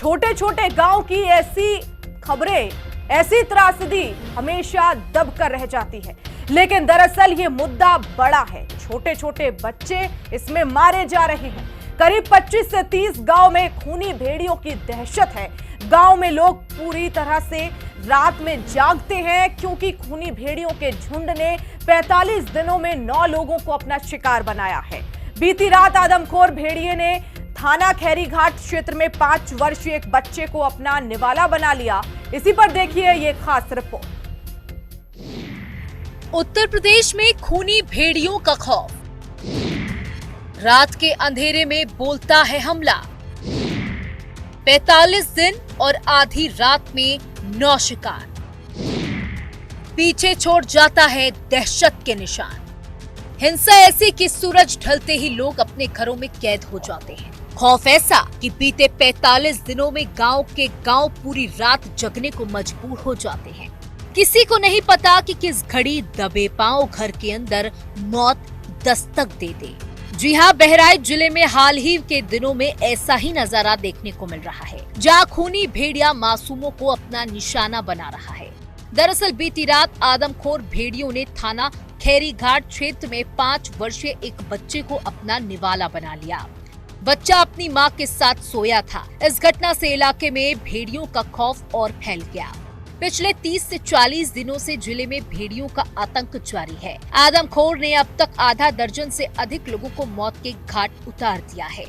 छोटे छोटे गांव की ऐसी खबरें, ऐसी त्रासदी हमेशा दबकर रह जाती है, लेकिन दरअसल ये मुद्दा बड़ा है। छोटे छोटे बच्चे इसमें मारे जा रहे हैं। करीब 25 से 30 गांव में खूनी भेड़ियों की दहशत है। गांव में लोग पूरी तरह से रात में जागते हैं क्योंकि खूनी भेड़ियों के झुंड ने 45 दिनों में 9 लोगों को अपना शिकार बनाया है। बीती रात आदमखोर भेड़िए ने थाना खैरीघाट क्षेत्र में 5 वर्षीय एक बच्चे को अपना निवाला बना लिया। इसी पर देखिए ये खास रिपोर्ट। उत्तर प्रदेश में खूनी भेड़ियों का खौफ, रात के अंधेरे में बोलता है हमला। 45 दिन और आधी रात में 9 शिकार, पीछे छोड़ जाता है दहशत के निशान। हिंसा ऐसी कि सूरज ढलते ही लोग अपने घरों में कैद हो जाते हैं। खौफ ऐसा कि बीते 45 दिनों में गांव के गांव पूरी रात जगने को मजबूर हो जाते हैं। किसी को नहीं पता कि किस घड़ी दबे पांव घर के अंदर मौत दस्तक दे दे। जी हां, बहराइच जिले में हाल ही के दिनों में ऐसा ही नजारा देखने को मिल रहा है, जहां खूनी भेड़िया मासूमों को अपना निशाना बना रहा है। दरअसल बीती रात आदमखोर भेड़ियों ने थाना खैरीघाट क्षेत्र में 5 वर्षीय एक बच्चे को अपना निवाला बना लिया। बच्चा अपनी मां के साथ सोया था। इस घटना से इलाके में भेड़ियों का खौफ और फैल गया। पिछले 30 से 40 दिनों से जिले में भेड़ियों का आतंक जारी है। आदमखोर ने अब तक आधा दर्जन से अधिक लोगों को मौत के घाट उतार दिया है।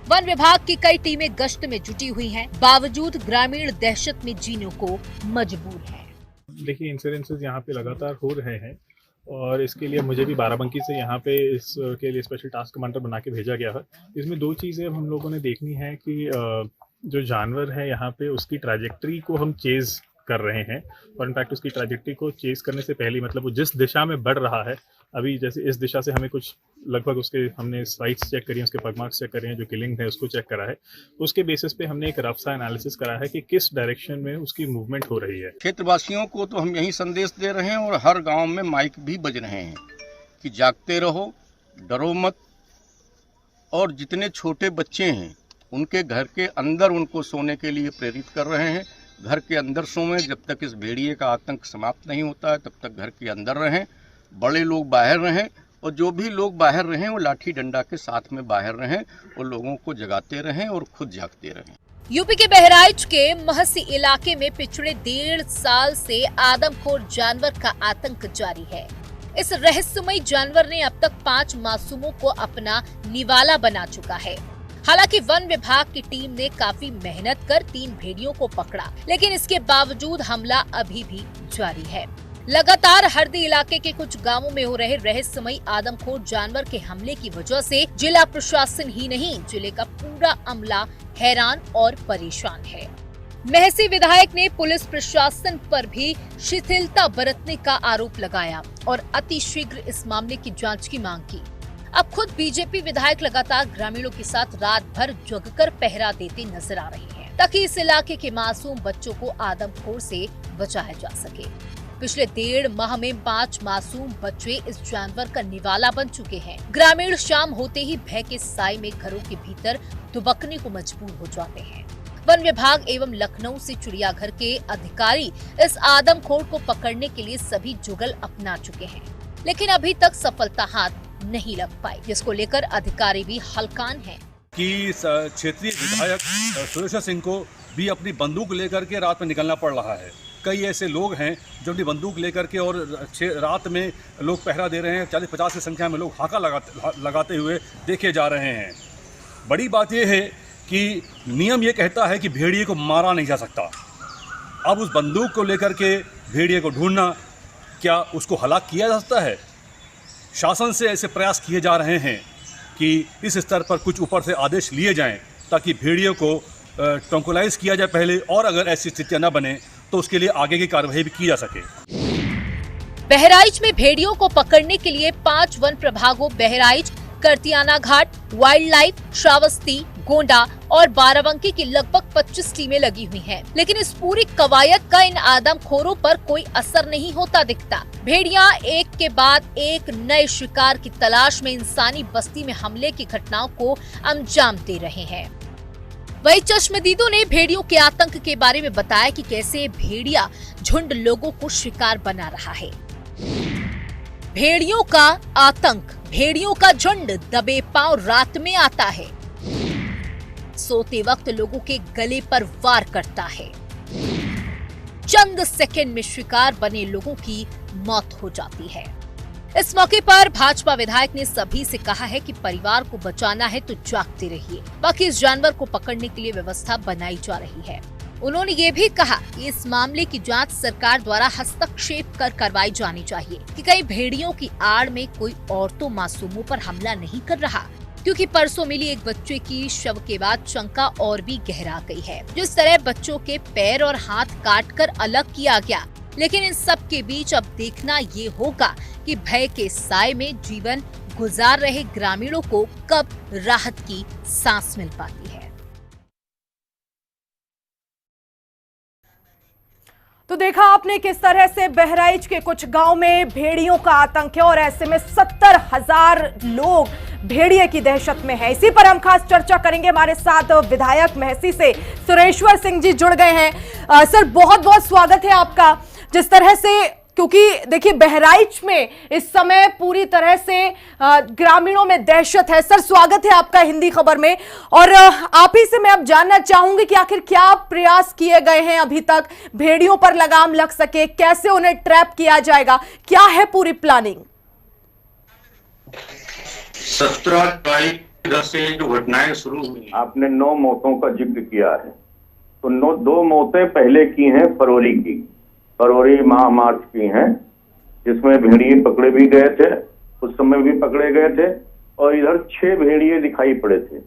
वन विभाग की कई टीमें गश्त में जुटी हुई हैं, बावजूद ग्रामीण दहशत में जीने को मजबूर हैं। देखिए, इंसिडेंसेस यहाँ पे लगातार हो रहे हैं और इसके लिए मुझे भी बाराबंकी से यहाँ पे इसके लिए स्पेशल टास्क कमांडर बना के भेजा गया है। इसमें 2 चीज़ें हम लोगों ने देखनी है कि जो जानवर है यहाँ पे उसकी ट्रैजेक्टरी को हम चेज़ कर रहे हैं और इनफैक्ट उसकी ट्रैजेक्टरी को चेज़ करने से पहले मतलब वो जिस दिशा में बढ़ रहा है, अभी जैसे इस दिशा से हमें कुछ लगभग उसके हमने साइट्स चेक करी हैं, उसके पगमार्क्स चेक करे हैं, जो किलिंग है उसको चेक करा है। उसके बेसिस पे हमने एक रफ सा एनालिसिस करा है कि किस डायरेक्शन में उसकी मूवमेंट हो रही है। क्षेत्रवासियों को तो हम यही संदेश दे रहे हैं और हर गांव में माइक भी बज रहे हैं कि जागते रहो, डरो मत, और जितने छोटे बच्चे हैं उनके घर के अंदर उनको सोने के लिए प्रेरित कर रहे हैं। घर के अंदर सोएं, जब तक इस भेड़िए का आतंक समाप्त नहीं होता है तब तक घर के अंदर रहें। बड़े लोग बाहर रहें और जो भी लोग बाहर रहें वो लाठी डंडा के साथ में बाहर रहें और लोगों को जगाते रहें और खुद जागते रहें। यूपी के बहराइच के महसी इलाके में पिछले 1.5 साल से आदमखोर जानवर का आतंक जारी है। इस रहस्यमयी जानवर ने अब तक 5 मासूमों को अपना निवाला बना चुका है। हालांकि वन विभाग की टीम ने काफी मेहनत कर 3 भेड़ियों को पकड़ा, लेकिन इसके बावजूद हमला अभी भी जारी है। लगातार हरदी इलाके के कुछ गांवों में हो रहे रहस्यमयी आदमखोर जानवर के हमले की वजह से जिला प्रशासन ही नहीं, जिले का पूरा अमला हैरान और परेशान है। महसी विधायक ने पुलिस प्रशासन पर भी शिथिलता बरतने का आरोप लगाया और अतिशीघ्र इस मामले की जांच की मांग की। अब खुद बीजेपी विधायक लगातार ग्रामीणों के साथ रात भर जगकर पहरा देते नजर आ रहे हैं, ताकि इस इलाके के मासूम बच्चों को आदमखोर से बचाया जा सके। पिछले 1.5 माह में 5 मासूम बच्चे इस जानवर का निवाला बन चुके हैं। ग्रामीण शाम होते ही भय के साए में घरों के भीतर दुबकने को मजबूर हो जाते हैं। वन विभाग एवं लखनऊ से चिड़ियाघर के अधिकारी इस आदमखोर को पकड़ने के लिए सभी जुगल अपना चुके हैं, लेकिन अभी तक सफलता हाथ नहीं लग पाई, जिसको लेकर अधिकारी भी हलकान हैं। कि क्षेत्रीय विधायक सुरेश सिंह को भी अपनी बंदूक लेकर के रात में निकलना पड़ रहा है। कई ऐसे लोग हैं जो अपनी बंदूक लेकर के और रात में लोग पहरा दे रहे हैं। 40-50 की संख्या में लोग हाका लगाते हुए देखे जा रहे हैं। बड़ी बात यह है कि नियम ये कहता है कि भेड़िए को मारा नहीं जा सकता। अब उस बंदूक को लेकर के भेड़िए को ढूंढना, क्या उसको हलाक किया जा सकता है? शासन से ऐसे प्रयास किए जा रहे हैं कि इस स्तर पर कुछ ऊपर से आदेश लिए जाएं ताकि भेड़ियों को ट्रंकुलाइज किया जाए पहले, और अगर ऐसी स्थितियां न बने तो उसके लिए आगे की कार्रवाई भी की जा सके। बहराइच में भेड़ियों को पकड़ने के लिए 5 वन प्रभागों बहराइच, करतियाना घाट, वाइल्ड लाइफ, श्रावस्ती, गोंडा और बाराबंकी की लगभग 25 टीमें लगी हुई हैं। लेकिन इस पूरी कवायद का इन आदमखोरों पर कोई असर नहीं होता दिखता। भेड़िया एक के बाद एक नए शिकार की तलाश में इंसानी बस्ती में हमले की घटनाओं को अंजाम दे रहे हैं। वही चश्मदीदों ने भेड़ियों के आतंक के बारे में बताया कि कैसे भेड़िया झुंड लोगों को शिकार बना रहा है। भेड़ियों का आतंक, भेड़ियों का झुंड दबे पांव रात में आता है, सोते वक्त लोगों के गले पर वार करता है, चंद सेकंड में शिकार बने लोगों की मौत हो जाती है। इस मौके पर भाजपा विधायक ने सभी से कहा है कि परिवार को बचाना है तो जागते रहिए, बाकी इस जानवर को पकड़ने के लिए व्यवस्था बनाई जा रही है। उन्होंने ये भी कहा कि इस मामले की जांच सरकार द्वारा हस्तक्षेप कर करवाई जानी चाहिए कि कहीं भेड़ियों की आड़ में कोई औरतों मासूमों पर हमला नहीं कर रहा, क्योंकि परसों मिली एक बच्चे की शव के बाद शंका और भी गहरा गई है। जिस तरह बच्चों के पैर और हाथ काटकर अलग किया गया, लेकिन इन सब के बीच अब देखना ये होगा कि भय के साए में जीवन गुजार रहे ग्रामीणों को कब राहत की सांस मिल पाती है। तो देखा आपने किस तरह से बहराइच के कुछ गांव में भेड़ियों का आतंक है और ऐसे में 70,000 लोग भेड़िए की दहशत में है। इसी पर हम खास चर्चा करेंगे। हमारे साथ विधायक महसी से सुरेश्वर सिंह जी जुड़ गए हैं। सर, बहुत बहुत स्वागत है आपका। जिस तरह से, क्योंकि देखिए बहराइच में इस समय पूरी तरह से ग्रामीणों में दहशत है। सर, स्वागत है आपका हिंदी खबर में। और आप ही से मैं अब जानना चाहूंगी कि आखिर क्या प्रयास किए गए हैं अभी तक, भेड़ियों पर लगाम लग सके, कैसे उन्हें ट्रैप किया जाएगा, क्या है पूरी प्लानिंग? 17 तारीख से जो घटनाएं शुरू हुई, आपने 9 मौतों का जिक्र किया है, तो 2 मौतें पहले की हैं फरवरी माह मार्च की हैं, जिसमें भेड़िए पकड़े भी गए थे, उस समय भी पकड़े गए थे। और इधर 6 भेड़िए दिखाई पड़े थे।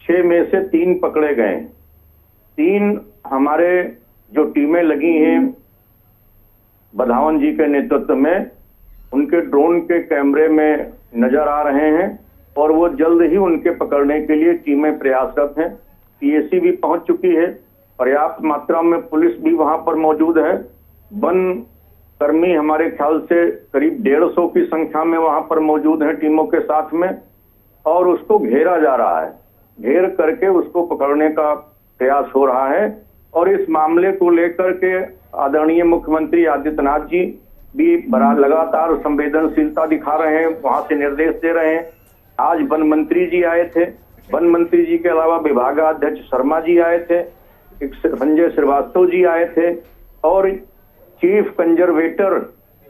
6 में से 3 पकड़े गए। 3 हमारे जो टीमें लगी हैं बधावन जी के नेतृत्व में, उनके ड्रोन के कैमरे में नजर आ रहे हैं और वो जल्द ही उनके पकड़ने के लिए टीमें प्रयासरत हैं। पीएसी भी पहुंच चुकी है, पर्याप्त मात्रा में पुलिस भी वहां पर मौजूद है। वन कर्मी हमारे ख्याल से करीब 150 की संख्या में वहां पर मौजूद हैं टीमों के साथ में, और उसको घेरा जा रहा है। घेर करके उसको पकड़ने का प्रयास हो रहा है। और इस मामले को लेकर के आदरणीय मुख्यमंत्री आदित्यनाथ जी भी बड़ा लगातार संवेदनशीलता दिखा रहे हैं, वहां से निर्देश दे रहे हैं। आज वन मंत्री जी आए थे, वन मंत्री जी के अलावा विभागाध्यक्ष शर्मा जी आए थे, संजय श्रीवास्तव जी आए थे, और चीफ कंजर्वेटर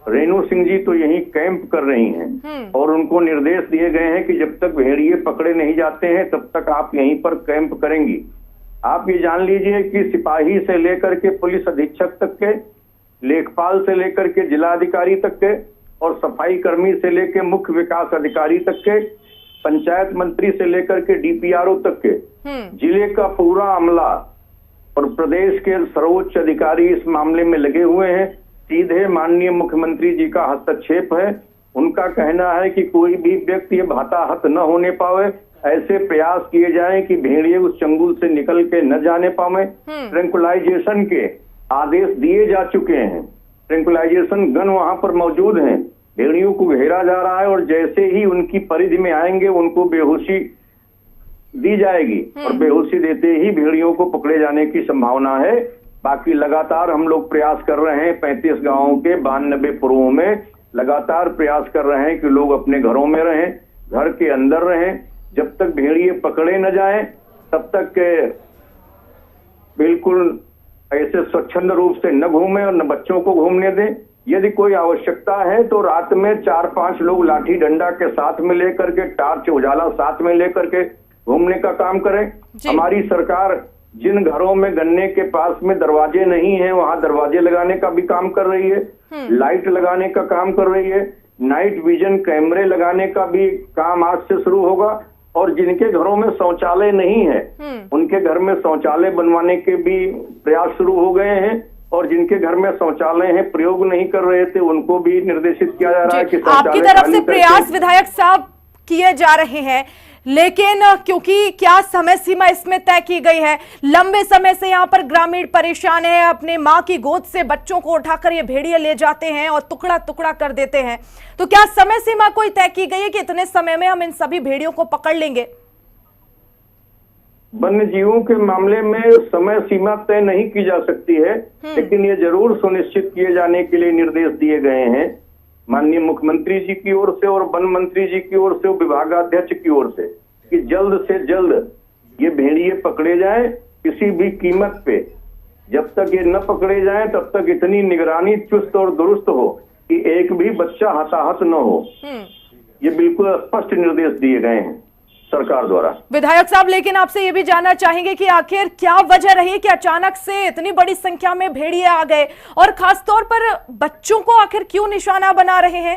रेणु सिंह जी तो यही कैंप कर रही हैं। और उनको निर्देश दिए गए हैं कि जब तक भेड़िए पकड़े नहीं जाते हैं तब तक आप यहीं पर कैंप करेंगी। आप ये जान लीजिए कि सिपाही से लेकर के पुलिस अधीक्षक तक के, लेखपाल से लेकर के जिलाधिकारी तक के, और सफाई कर्मी से लेकर मुख्य विकास अधिकारी तक के, पंचायत मंत्री से लेकर के डीपीआरओ तक के, जिले का पूरा अमला और प्रदेश के सर्वोच्च अधिकारी इस मामले में लगे हुए हैं। सीधे माननीय मुख्यमंत्री जी का हस्तक्षेप है। उनका कहना है कि कोई भी व्यक्ति हताहत न होने पावे, ऐसे प्रयास किए जाएं कि भेड़िए उस चंगुल से निकल के न जाने पावे। ट्रैंकुलाइजेशन के आदेश दिए जा चुके हैं, ट्रैंकुलाइजेशन गन वहां पर मौजूद हैं। भेड़ियों को घेरा जा रहा है और जैसे ही उनकी परिधि में आएंगे उनको बेहोशी दी जाएगी और बेहोशी देते ही भेड़ियों को पकड़े जाने की संभावना है। बाकी लगातार हम लोग प्रयास कर रहे हैं। 35 गांवों के 92 पुरों में लगातार प्रयास कर रहे हैं कि लोग अपने घरों में रहें, घर के अंदर रहें। जब तक भेड़िए पकड़े न जाएं तब तक बिल्कुल ऐसे स्वच्छंद रूप से न घूमें और न बच्चों को घूमने दें। यदि कोई आवश्यकता है तो रात में 4-5 लोग लाठी डंडा के साथ में लेकर के, टार्च उजाला साथ में लेकर के घूमने का काम करें। हमारी सरकार जिन घरों में गन्ने के पास में दरवाजे नहीं हैं वहां दरवाजे लगाने का भी काम कर रही है, लाइट लगाने का काम कर रही है, नाइट विजन कैमरे लगाने का भी काम आज से शुरू होगा। और जिनके घरों में शौचालय नहीं है उनके घर में शौचालय बनवाने के भी प्रयास शुरू हो गए हैं। और जिनके घर में शौचालय है प्रयोग नहीं कर रहे थे उनको भी निर्देशित किया जा रहा है कि आपकी तरफ से प्रयास विधायक साहब किए जा रहे हैं, लेकिन क्योंकि क्या समय सीमा इसमें तय की गई है? लंबे समय से यहाँ पर ग्रामीण परेशान है, अपने माँ की गोद से बच्चों को उठाकर ये भेड़िए ले जाते हैं और टुकड़ा टुकड़ा कर देते हैं। तो क्या समय सीमा कोई तय की गई है कि इतने समय में हम इन सभी भेड़ियों को पकड़ लेंगे? वन्य जीवों के मामले में समय सीमा तय नहीं की जा सकती है, लेकिन ये जरूर सुनिश्चित किए जाने के लिए निर्देश दिए गए हैं माननीय मुख्यमंत्री जी की ओर से और वन मंत्री जी की ओर से, विभागाध्यक्ष की ओर से, कि जल्द से जल्द ये भेड़िए पकड़े जाएं किसी भी कीमत पे। जब तक ये न पकड़े जाएं तब तक इतनी निगरानी चुस्त और दुरुस्त हो कि एक भी बच्चा हताहत न हो। ये बिल्कुल स्पष्ट निर्देश दिए गए हैं सरकार द्वारा। विधायक साहब, लेकिन आपसे ये भी जानना चाहेंगे कि आखिर क्या वजह रही कि अचानक से इतनी बड़ी संख्या में भेड़िए आ गए और खासतौर पर बच्चों को आखिर क्यों निशाना बना रहे हैं?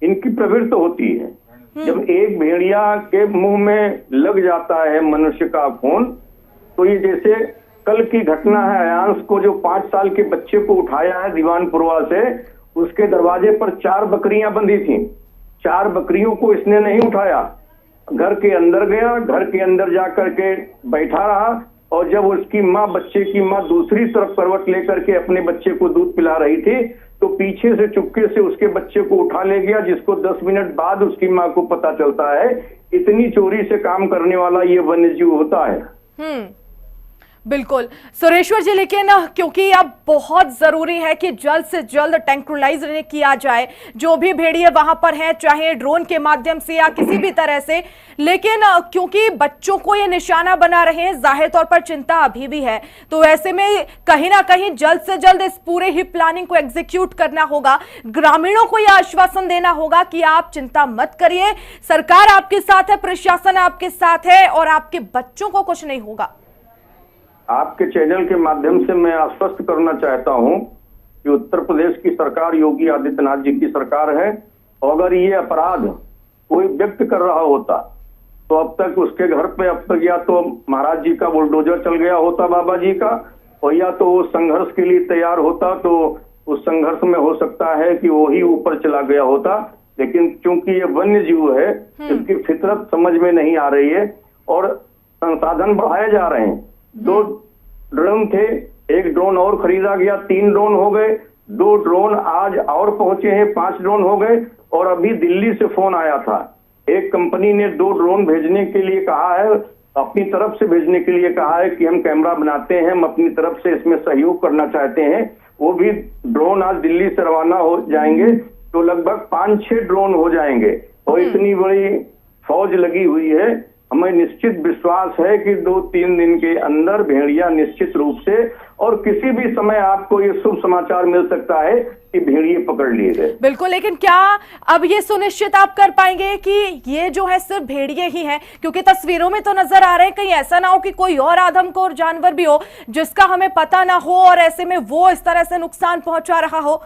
इनकी प्रवृत्ति होती है, जब एक भेड़िया के मुंह में लग जाता है मनुष्य का खून, तो ये जैसे कल की घटना है अयांश को, जो 5 साल के बच्चे को उठाया है दीवानपुरवा से, उसके दरवाजे पर 4 बकरियां बंधी थी। 4 बकरियों को इसने नहीं उठाया, घर के अंदर गया, घर के अंदर जाकर के बैठा रहा, और जब उसकी माँ, बच्चे की माँ दूसरी तरफ करवट लेकर के अपने बच्चे को दूध पिला रही थी, तो पीछे से चुपके से उसके बच्चे को उठा ले गया, जिसको 10 मिनट बाद उसकी माँ को पता चलता है। इतनी चोरी से काम करने वाला ये वन्यजीव होता है। बिल्कुल सुरेश्वर जी, लेकिन क्योंकि अब बहुत जरूरी है कि जल्द से जल्द ट्रैंक्विलाइज किया जाए जो भी भेड़िए वहां पर हैं, चाहे ड्रोन के माध्यम से या किसी भी तरह से, लेकिन क्योंकि बच्चों को ये निशाना बना रहे हैं, जाहिर तौर पर चिंता अभी भी है। तो ऐसे में कहीं ना कहीं जल्द से जल्द इस पूरे ही प्लानिंग को एग्जीक्यूट करना होगा। ग्रामीणों को यह आश्वासन देना होगा कि आप चिंता मत करिए, सरकार आपके साथ है, प्रशासन आपके साथ है और आपके बच्चों को कुछ नहीं होगा। आपके चैनल के माध्यम से मैं आश्वस्त करना चाहता हूं कि उत्तर प्रदेश की सरकार योगी आदित्यनाथ जी की सरकार है, और अगर ये अपराध कोई व्यक्त कर रहा होता तो अब तक उसके घर पे अब तक या तो महाराज जी का बुलडोजर चल गया होता, बाबा जी का, और या तो वो संघर्ष के लिए तैयार होता, तो उस संघर्ष में हो सकता है कि वो ही ऊपर चला गया होता। लेकिन चूंकि ये वन्य जीव है, इसकी फितरत समझ में नहीं आ रही है और संसाधन बढ़ाए जा रहे हैं। 2 ड्रोन थे, 1 ड्रोन और खरीदा गया, 3 ड्रोन हो गए, 2 ड्रोन आज और पहुंचे हैं, 5 ड्रोन हो गए। और अभी दिल्ली से फोन आया था, एक कंपनी ने 2 ड्रोन भेजने के लिए कहा है, अपनी तरफ से भेजने के लिए कहा है कि हम कैमरा बनाते हैं, हम अपनी तरफ से इसमें सहयोग करना चाहते हैं। वो भी ड्रोन आज दिल्ली से रवाना हो जाएंगे, तो लगभग 5-6 ड्रोन हो जाएंगे और इतनी बड़ी फौज लगी हुई है। हमें निश्चित विश्वास है कि 2-3 दिन के अंदर भेड़िया निश्चित रूप से, और किसी भी समय आपको ये शुभ समाचार मिल सकता है कि भेड़िए पकड़ लिए गए। बिल्कुल, लेकिन क्या अब ये सुनिश्चित आप कर पाएंगे कि ये जो है सिर्फ भेड़िए ही हैं? क्योंकि तस्वीरों में तो नजर आ रहे हैं, कहीं ऐसा ना हो कि कोई और आदमखोर जानवर भी हो जिसका हमें पता ना हो और ऐसे में वो इस तरह से नुकसान पहुंचा रहा हो।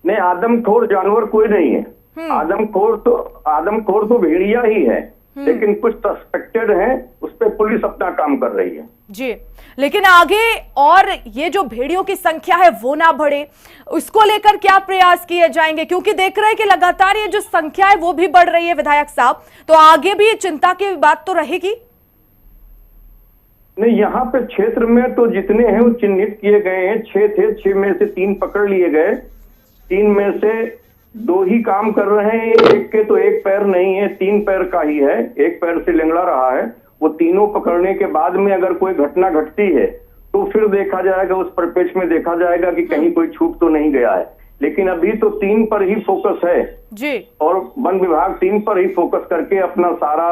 नहीं, आदमखोर जानवर कोई नहीं है। आदमखोर तो भेड़िया ही है, लेकिन कुछ सस्पेक्टेड हैं, उस पर पुलिस अपना काम कर रही है जी। लेकिन आगे और ये जो भेड़ियों की संख्या है वो ना बढ़े, उसको लेकर क्या प्रयास किए जाएंगे? क्योंकि देख रहे हैं कि लगातार ये जो संख्या है वो भी बढ़ रही है विधायक साहब, तो आगे भी चिंता की बात तो रहेगी। नहीं, यहाँ पे क्षेत्र में तो जितने हैं वो चिन्हित किए गए हैं। 6 थे, 6 में से 3 पकड़ लिए गए, 3 में से 2 ही काम कर रहे हैं। एक के तो 1 पैर नहीं है, 3 पैर का ही है, 1 पैर से लंगड़ा रहा है। वो तीनों पकड़ने के बाद में अगर कोई घटना घटती है तो फिर देखा जाएगा, उस परिप्रेक्ष्य में देखा जाएगा कि कहीं कोई छूट तो नहीं गया है। लेकिन अभी तो 3 पर ही फोकस है जी, और वन विभाग 3 पर ही फोकस करके अपना सारा।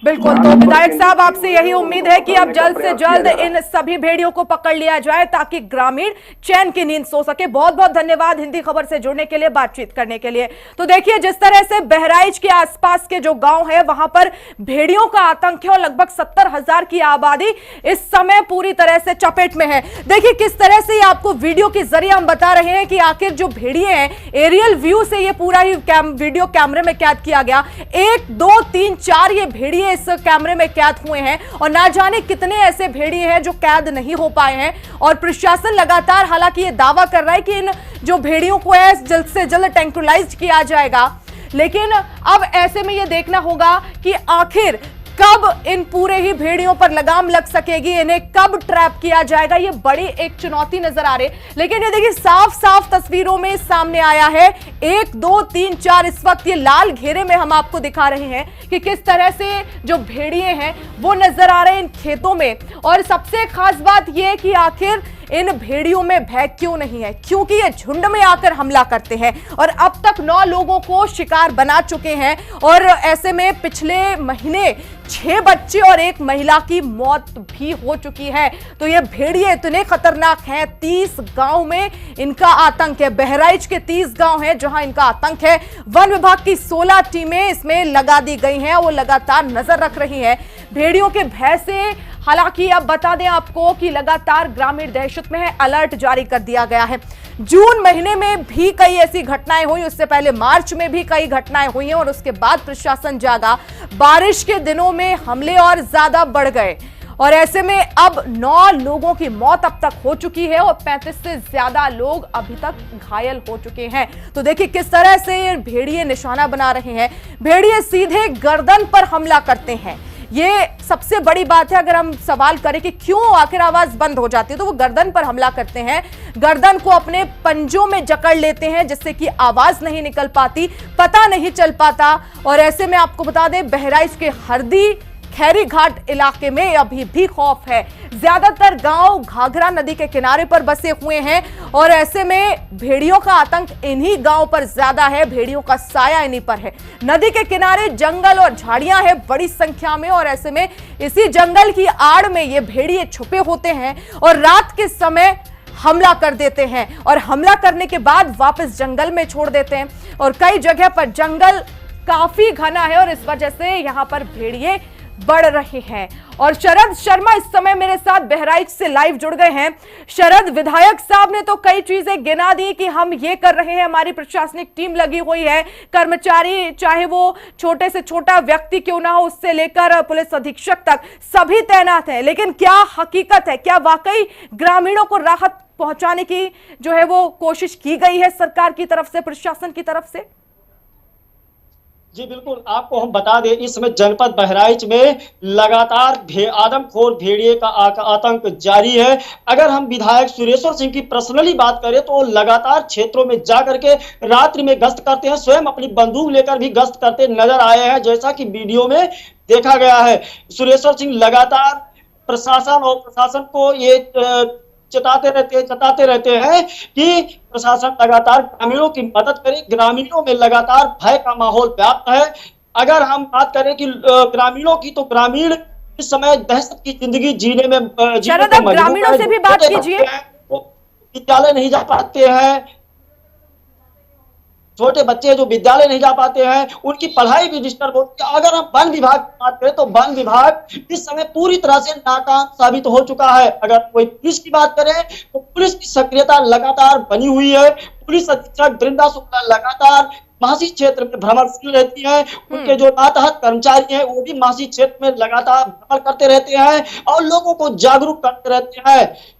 बिल्कुल, तो विधायक साहब आपसे यही उम्मीद है कि अब जल्द से जल्द इन सभी भेड़ियों को पकड़ लिया जाए ताकि ग्रामीण चैन की नींद सो सके। बहुत बहुत धन्यवाद हिंदी खबर से जुड़ने के लिए, बातचीत करने के लिए। तो देखिए, जिस तरह से बहराइच के आसपास के जो गांव है वहां पर भेड़ियों का आतंक है और लगभग 70,000 की आबादी इस समय पूरी तरह से चपेट में है। देखिए किस तरह से आपको वीडियो के जरिए हम बता रहे हैं कि आखिर जो भेड़िए हैं, एरियल व्यू से ये पूरा ही वीडियो कैमरे में कैद किया गया। 1, 2, 3, 4 ये भेड़िए इस कैमरे में कैद हुए हैं और ना जाने कितने ऐसे भेड़िए हैं जो कैद नहीं हो पाए हैं। और प्रशासन लगातार हालांकि ये दावा कर रहा है कि इन जो भेड़ियों को है जल्द से जल्द ट्रैंक्विलाइज किया जाएगा, लेकिन अब ऐसे में ये देखना होगा कि आखिर कब इन पूरे ही भेड़ियों पर लगाम लग सकेगी, इन्हें कब ट्रैप किया जाएगा, ये बड़ी एक चुनौती नजर आ रही है। लेकिन ये देखिए साफ साफ तस्वीरों में सामने आया है, 1 2 3 4 इस वक्त ये लाल घेरे में हम आपको दिखा रहे हैं कि किस तरह से जो भेड़िए हैं वो नजर आ रहे हैं इन खेतों में। और सबसे खास बात यह कि आखिर इन भेड़ियों में भय क्यों नहीं है, क्योंकि ये झुंड में आकर हमला करते हैं और अब तक 9 लोगों को शिकार बना चुके हैं। और ऐसे में पिछले महीने 6 बच्चे और 1 महिला की मौत भी हो चुकी है। तो ये भेड़िए इतने खतरनाक हैं, 30 गांव में इनका आतंक है। बहराइच के 30 गांव हैं जहां इनका आतंक है। वन विभाग की 16 टीमें इसमें लगा दी गई हैं, वो लगातार नजर रख रही हैं भेड़ियों के भय से। हालांकि अब बता दें आपको कि लगातार ग्रामीण दहशत में है, अलर्ट जारी कर दिया गया है। जून महीने में भी कई ऐसी घटनाएं हुई, उससे पहले मार्च में भी कई घटनाएं हुई हैं और उसके बाद प्रशासन जागा। बारिश के दिनों में हमले और ज्यादा बढ़ गए और ऐसे में अब 9 लोगों की मौत अब तक हो चुकी है और 35 से ज्यादा लोग अभी तक घायल हो चुके हैं। तो देखिए किस तरह से ये भेड़िए निशाना बना रहे हैं। भेड़िए सीधे गर्दन पर हमला करते हैं, ये सबसे बड़ी बात है। अगर हम सवाल करें कि क्यों आखिर आवाज बंद हो जाती है, तो वो गर्दन पर हमला करते हैं, गर्दन को अपने पंजों में जकड़ लेते हैं जिससे कि आवाज नहीं निकल पाती, पता नहीं चल पाता। और ऐसे में आपको बता दें बहराइच के हरदी खैरी घाट इलाके में अभी भी खौफ है। ज्यादातर गांव घाघरा नदी के किनारे पर बसे हुए हैं और ऐसे में भेड़ियों का आतंक इन्हीं गांव पर ज्यादा है, भेड़ियों का साया इन्हीं पर है। नदी के किनारे जंगल और झाड़ियां हैं बड़ी संख्या में और ऐसे में इसी जंगल की आड़ में ये भेड़िए छुपे होते हैं और रात के समय हमला कर देते हैं और हमला करने के बाद वापस जंगल में छोड़ देते हैं। और कई जगह पर जंगल काफी घना है और इस वजह से यहां पर भेड़िए बढ़ रहे हैं। और शरद शर्मा इस समय मेरे साथ बहराइच से लाइव जुड़ गए हैं। शरद, विधायक साहब ने तो कई चीजें गिना दी कि हम ये कर रहे हैं, हमारी प्रशासनिक टीम लगी हुई है, कर्मचारी चाहे वो छोटे से छोटा व्यक्ति क्यों ना हो उससे लेकर पुलिस अधीक्षक तक सभी तैनात हैं। लेकिन क्या हकीकत है, क्या वाकई ग्रामीणों को राहत पहुंचाने की जो है वो कोशिश की गई है सरकार की तरफ से, प्रशासन की तरफ से? जी बिल्कुल, आपको हम बता दें इस समय जनपद बहराइच में लगातार आदमखोर भेड़िए का आतंक जारी है। अगर हम विधायक सुरेश्वर सिंह की पर्सनली बात करें तो वो लगातार क्षेत्रों में जाकर के रात्रि में गश्त करते हैं, स्वयं अपनी बंदूक लेकर भी गश्त करते नजर आए हैं, जैसा कि वीडियो में देखा गया है। सुरेश्वर सिंह लगातार प्रशासन और प्रशासन को ये जताते रहते हैं कि प्रशासन लगातार ग्रामीणों की मदद करे। ग्रामीणों में लगातार भय का माहौल व्याप्त है। अगर हम बात करें कि ग्रामीणों की, तो ग्रामीण इस समय दहशत की जिंदगी जीने में ग्रामीणों से भी बात कीजिए। विद्यालय नहीं जा पाते हैं, छोटे बच्चे जो विद्यालय नहीं जा पाते हैं, उनकी पढ़ाई भी डिस्टर्ब होती है। अगर हम वन विभाग की बात करें तो वन विभाग इस समय पूरी तरह से नाकाम साबित हो चुका है। अगर कोई पुलिस की बात करें तो पुलिस की सक्रियता लगातार बनी हुई है। पुलिस अधीक्षक वृंदा शुक्ला लगातार महासी क्षेत्र में भ्रमणशील रहती है। उनके जो मातहत कर्मचारी हैं वो भी महासी क्षेत्र में लगातार भ्रमण करते रहते हैं और लोगों को जागरूक करते रहते हैं।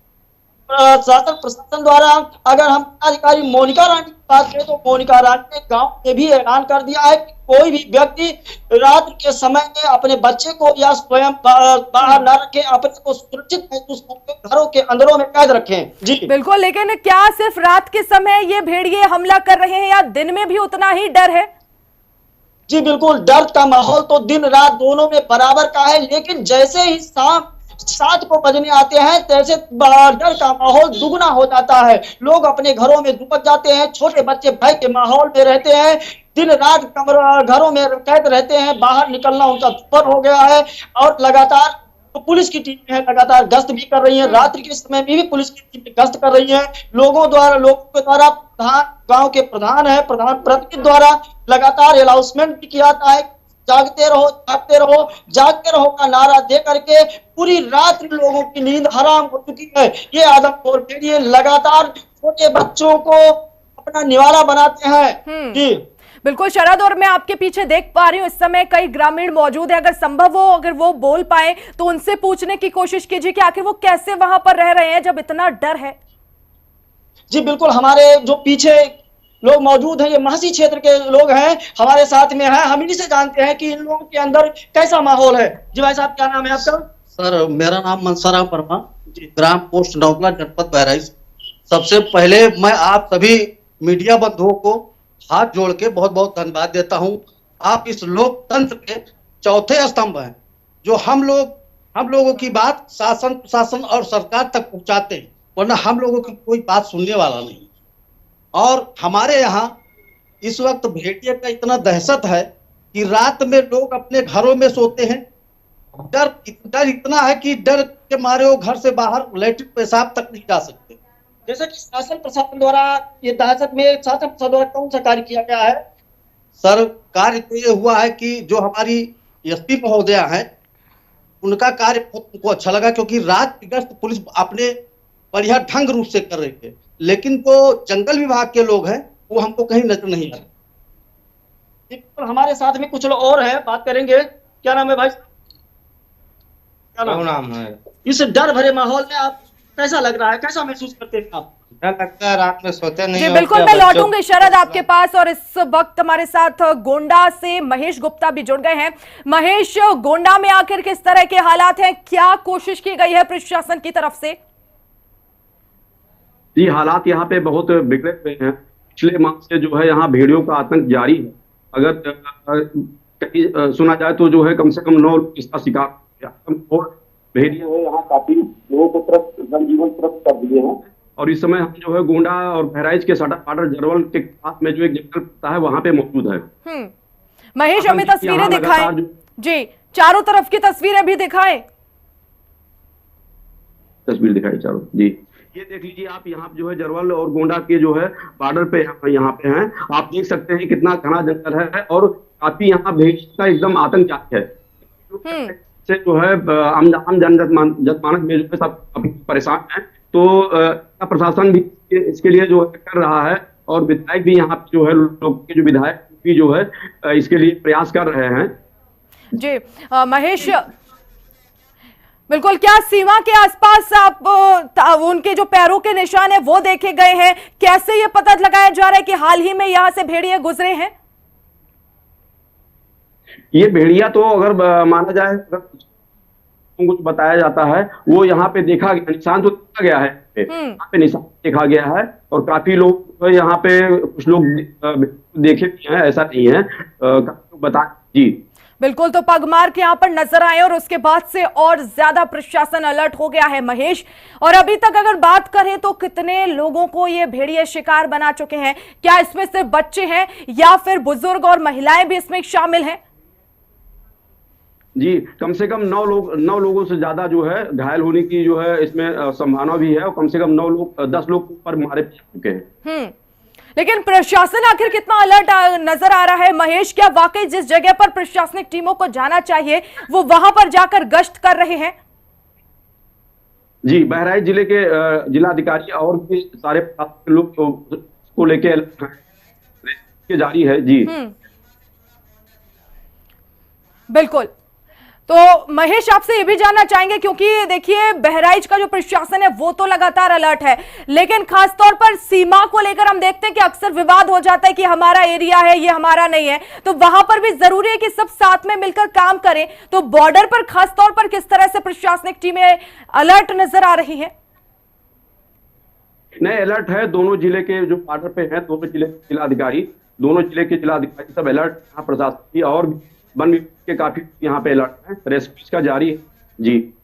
शासन प्रशासन द्वारा अगर हम अधिकारी मोनिका रानी की बात करें तो मोनिका रानी ने गांव में भी ऐलान कर दिया है कि कोई भी व्यक्ति रात के समय में अपने बच्चे को या स्वयं बाहर न रखें, अपने को सुरक्षित महसूस करके घरों के अंदरों में कैद रखें। जी बिल्कुल, लेकिन क्या सिर्फ रात के समय ये भेड़िए हमला कर रहे हैं या दिन में भी उतना ही डर है? जी बिल्कुल, डर का माहौल तो दिन रात दोनों में बराबर का है, लेकिन जैसे ही शाम 7 को बजने आते हैं तैसे डर का माहौल दुगना हो जाता है। लोग अपने घरों में दुबक जाते हैं, छोटे बच्चे भय के माहौल में रहते हैं, दिन रात घरों में कैद रहते हैं, बाहर निकलना उनका दुर्भर हो गया है। और लगातार तो पुलिस की टीम है लगातार गश्त भी कर रही है, रात्रि के समय में भी पुलिस की टीम गश्त कर रही है। लोगों के द्वारा गांव के प्रधान प्रतिनिधि द्वारा लगातार अनाउंसमेंट भी किया जाता है, जागते रहो जागते रहो जागते रहो का नारा दे करके पूरी रात लोगों की नींद हराम हो चुकी है। ये आदमखोर भेड़िए लगातार छोटे बच्चों को अपना निवाला बनाते हैं। जी बिल्कुल शरद, और मैं आपके पीछे देख पा रही हूँ इस समय कई ग्रामीण मौजूद है। अगर संभव हो, अगर वो बोल पाए तो उनसे पूछने की कोशिश कीजिए कि आखिर वो कैसे वहां पर रह रहे हैं जब इतना डर है। जी बिल्कुल, हमारे जो पीछे लोग मौजूद हैं, ये महसी क्षेत्र के लोग हैं, हमारे साथ में हैं। हम इन्हीं से जानते हैं कि इन लोगों के अंदर कैसा माहौल है। जी भाई साहब, क्या नाम है आपका? सर, मेरा नाम मनसाराम वर्मा, ग्राम पोस्ट नौकला, जनपद बहराइच। सबसे पहले मैं आप सभी मीडिया बंधुओं को हाथ जोड़ के बहुत बहुत धन्यवाद देता हूं। आप इस लोकतंत्र के चौथे स्तंभ हैं, जो हम लोगों की बात शासन प्रशासन और सरकार तक पहुंचाते हैं, वरना हम लोगों की कोई बात सुनने वाला नहीं। और हमारे यहाँ इस वक्त भेड़िए का इतना दहशत है कि रात में लोग अपने घरों में सोते हैं। डर इतना है कि डर के मारे वो घर से बाहर लैट्रिन पेशाब तक नहीं जा सकते। जैसे कि शासन प्रशासन द्वारा ये दहशत में शासन प्रशासन द्वारा कौन सा कार्य किया गया है? सर, कार्य तो ये हुआ है कि जो हमारी एसपी महोदया हैं, उनका कार्य उनको अच्छा लगा, क्योंकि रात की गश्त पुलिस अपने बढ़िया ढंग रूप से कर रही है। लेकिन जो जंगल विभाग के लोग हैं, वो हमको कहीं नजर नहीं आ रहे। तो हमारे साथ में कुछ लोग और हैं, बात करेंगे। क्या नाम है भाई? क्या नाम है? इस डर भरे माहौल में आप कैसा लग रहा है, कैसा महसूस करते हैं आप? डर लगता है, रात में सोते नहीं। जी बिल्कुल, मैं लौटूंगी शरद आपके पास। और इस वक्त हमारे साथ गोंडा से महेश गुप्ता भी जुड़ गए हैं। महेश, गोंडा में आखिर किस तरह के हालात हैं, क्या कोशिश की गई है प्रशासन की तरफ से? जी, हालात यहाँ पे बहुत बिगड़े हुए हैं। पिछले माह से जो है यहाँ भेड़ियों का आतंक जारी है। अगर सुना जाए तो जो है कम से कम 9 लोग इसका शिकार और भेड़िए है यहाँ काफी लोगों को तरफ जनजीवन तरफ कर दिए हैं। और इस समय हम जो है गोंडा और बहराइच के सटा पाटर जरवल के पास में जो एक जंगल पड़ता है, वहां पे मौजूद है। महेश, हमें तस्वीरें दिखाएं। जी, चारों तरफ की तस्वीरें भी दिखाएं। तस्वीर दिखाई चारों। जी, ये देख लीजिए आप, यहाँ जो है जरवल और गोंडा के जो है बॉर्डर पे यहाँ पे हैं। आप देख सकते हैं कितना घना जंगल है और काफी यहाँ भेड़ का एकदम आतंक जारी है। से जो है आम जनमानस में जो है सब अभी परेशान हैं। तो प्रशासन भी इसके लिए जो है कर रहा है और विधायक भी यहाँ जो है लोग के जो विधायक भी जो है इसके लिए प्रयास कर रहे हैं। जी महेश, बिल्कुल, क्या सीमा के आसपास आप उनके जो पैरों के निशान है वो देखे गए हैं? कैसे ये पता लगाया जा रहा है कि हाल ही में यहाँ से भेड़िए गुजरे हैं? ये भेड़िया तो अगर माना जाए, कुछ बताया जाता है, वो यहाँ पे देखा निशान तो देखा गया है, यहाँ पे निशान देखा गया है। और काफी लोग यहाँ पे कुछ लोग देखे भी हैं, ऐसा नहीं है। बता जी बिल्कुल, तो पगमार के यहाँ पर नजर आए और उसके बाद से और ज्यादा प्रशासन अलर्ट हो गया है महेश। और अभी तक अगर बात करें तो कितने लोगों को ये भेड़िए शिकार बना चुके हैं? क्या इसमें सिर्फ बच्चे हैं या फिर बुजुर्ग और महिलाएं भी इसमें शामिल हैं? जी, कम से कम 9 लोगों से ज्यादा जो है घायल होने की जो है इसमें संभावना भी है। और कम से कम 10 लोग पर मारे चुके हैं। लेकिन प्रशासन आखिर कितना अलर्ट नजर आ रहा है महेश? क्या वाकई जिस जगह पर प्रशासनिक टीमों को जाना चाहिए वो वहां पर जाकर गश्त कर रहे हैं? जी, बहराइच जिले के जिलाधिकारी और भी सारे लोग को लेके जारी है। जी बिल्कुल, तो महेश आपसे ये भी जानना चाहेंगे, क्योंकि देखिए बहराइच का जो प्रशासन है वो तो लगातार अलर्ट है, लेकिन खासतौर पर सीमा को लेकर हम देखते हैं कि अक्सर विवाद हो जाता है कि हमारा एरिया है, ये हमारा नहीं है। तो वहां पर भी जरूरी है कि सब साथ में मिलकर काम करें। तो बॉर्डर पर खासतौर पर किस तरह से प्रशासनिक टीमें अलर्ट नजर आ रही है? नए अलर्ट है दोनों जिले के जो बॉर्डर पे हैं, दोनों जिले के जिलाधिकारी, सब अलर्ट प्रशासन की और वन विभाग के काफी यहाँ पे अलर्ट है। रेस्क्यू का जारी है। जी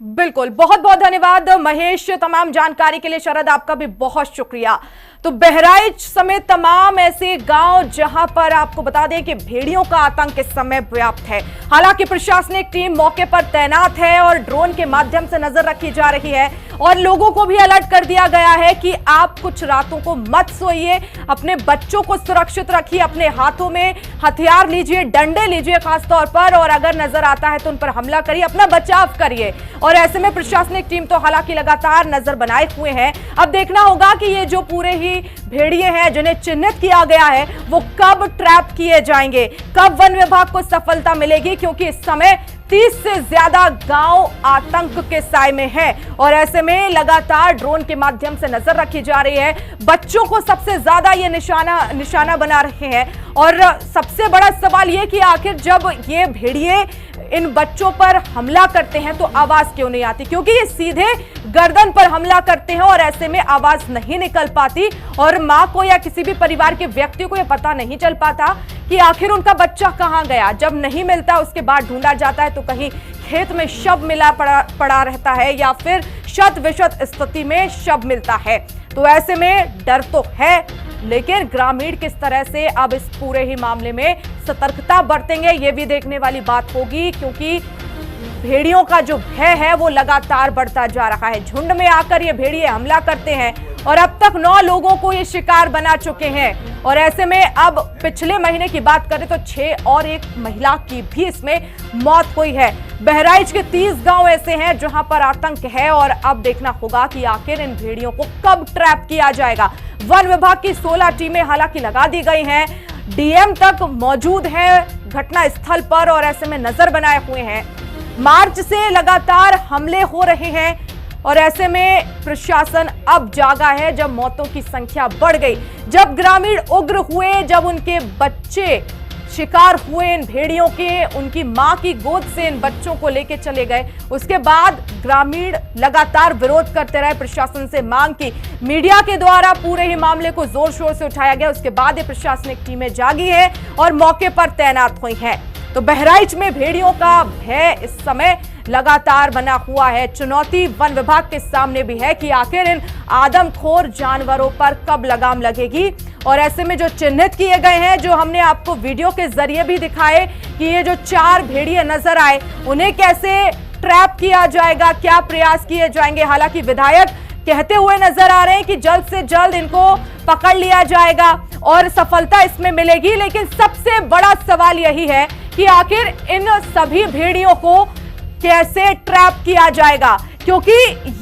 बिल्कुल, बहुत बहुत धन्यवाद महेश तमाम जानकारी के लिए। शरद, आपका भी बहुत शुक्रिया। तो बहराइच समेत तमाम ऐसे गांव जहां पर आपको बता दें कि भेड़ियों का आतंक इस समय व्याप्त है। हालांकि प्रशासनिक टीम मौके पर तैनात है और ड्रोन के माध्यम से नजर रखी जा रही है और लोगों को भी अलर्ट कर दिया गया है कि आप कुछ रातों को मत सोइए, अपने बच्चों को सुरक्षित रखिए, अपने हाथों में हथियार लीजिए, डंडे लीजिए खासतौर पर, और अगर नजर आता है तो उन पर हमला करिए, अपना बचाव करिए। और ऐसे में प्रशासनिक टीम तो हालांकि लगातार नजर बनाए हुए हैं। अब देखना होगा कि ये जो पूरे ही भेड़िए हैं जिन्हें चिन्हित किया गया है वो कब ट्रैप किए जाएंगे, कब वन विभाग को सफलता मिलेगी, क्योंकि इस समय 30 से ज्यादा गांव आतंक के साए में है और ऐसे में लगातार ड्रोन के माध्यम से नजर रखी जा रही है। बच्चों को सबसे ज्यादा ये निशाना बना रहे हैं और सबसे बड़ा सवाल ये कि आखिर जब ये भेड़िए इन बच्चों पर हमला करते हैं तो आवाज क्यों नहीं आती, क्योंकि ये सीधे गर्दन पर हमला करते हैं और ऐसे में आवाज नहीं निकल पाती और मां को या किसी भी परिवार के व्यक्ति को यह पता नहीं चल पाता कि आखिर उनका बच्चा कहां गया। जब नहीं मिलता उसके बाद ढूंढा जाता है तो कहीं खेत में शव मिला पड़ा रहता है या फिर शत विशत स्थिति में शव मिलता है। तो ऐसे में डर तो है, लेकिन ग्रामीण किस तरह से अब इस पूरे ही मामले में सतर्कता बरतेंगे ये भी देखने वाली बात होगी, क्योंकि भेड़ियों का जो भय है वो लगातार बढ़ता जा रहा है। झुंड में आकर ये भेड़िए हमला करते हैं और अब तक 9 लोगों को ये शिकार बना चुके हैं और ऐसे में अब पिछले महीने की बात करें तो 6 और एक महिला की भी इसमें मौत हुई है। बहराइच के 30 गांव ऐसे हैं जहां पर आतंक है और अब देखना होगा कि आखिर इन भेड़ियों को कब ट्रैप किया जाएगा। वन विभाग की 16 टीमें हालांकि लगा दी गई हैं, डीएम तक मौजूद है घटना स्थल पर और ऐसे में नजर बनाए हुए हैं। मार्च से लगातार हमले हो रहे हैं और ऐसे में प्रशासन अब जागा है जब मौतों की संख्या बढ़ गई, जब ग्रामीण उग्र हुए, जब उनके बच्चे शिकार हुए इन भेड़ियों के, उनकी मां की गोद से इन बच्चों को लेके चले गए। उसके बाद ग्रामीण लगातार विरोध करते रहे, प्रशासन से मांग की, मीडिया के द्वारा पूरे ही मामले को जोर शोर से उठाया गया। उसके बाद ये प्रशासनिक टीमें जागी है और मौके पर तैनात हुई हैं। तो बहराइच में भेड़ियों का भय इस समय लगातार बना हुआ है। चुनौती वन विभाग के सामने भी है कि आखिर इन आदमखोर जानवरों पर कब लगाम लगेगी और ऐसे में जो चिन्हित किए गए हैं, जो हमने आपको वीडियो के जरिए भी दिखाए कि ये जो 4 भेड़िए नजर आए उन्हें कैसे ट्रैप किया जाएगा, क्या प्रयास किए जाएंगे। हालांकि विधायक कहते हुए नजर आ रहे हैं कि जल्द से जल्द इनको पकड़ लिया जाएगा और सफलता इसमें मिलेगी, लेकिन सबसे बड़ा सवाल यही है कि आखिर इन सभी भेड़ियों को कैसे ट्रैप किया जाएगा, क्योंकि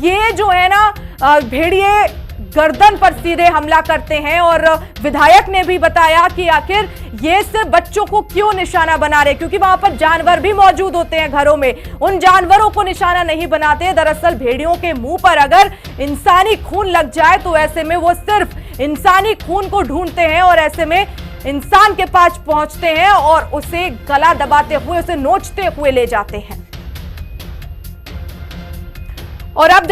ये जो है ना भेड़िए गर्दन पर सीधे हमला करते हैं और विधायक ने भी बताया कि आखिर ये सिर्फ बच्चों को क्यों निशाना बना रहे, क्योंकि वहां पर जानवर भी मौजूद होते हैं घरों में, उन जानवरों को निशाना नहीं बनाते। दरअसल भेड़ियों के मुंह पर अगर इंसानी खून लग जाए तो ऐसे में वो सिर्फ इंसानी खून को ढूंढते हैं और ऐसे में इंसान के पास पहुंचते हैं और उसे गला दबाते हुए, उसे नोचते हुए ले जाते हैं। और अब